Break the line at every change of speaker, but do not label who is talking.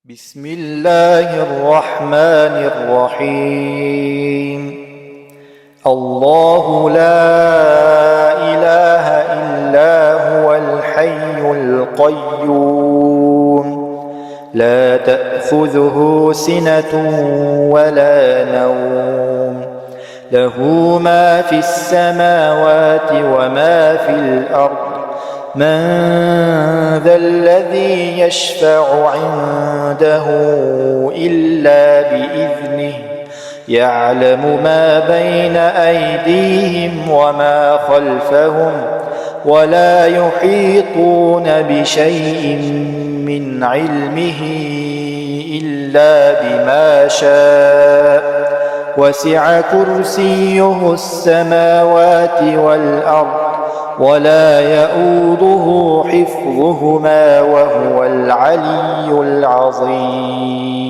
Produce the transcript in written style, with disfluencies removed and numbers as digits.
بسم الله الرحمن الرحيم. الله لا إله إلا هو الحي القيوم لا تأخذه سنة ولا نوم له ما في السماوات وما في الأرض من ذا الذي يشفع عنده إلا بإذنه يعلم ما بين أيديهم وما خلفهم ولا يحيطون بشيء من علمه إلا بما شاء وسع كرسيه السماوات والأرض ولا يئوده حفظهما وهو العلي العظيم.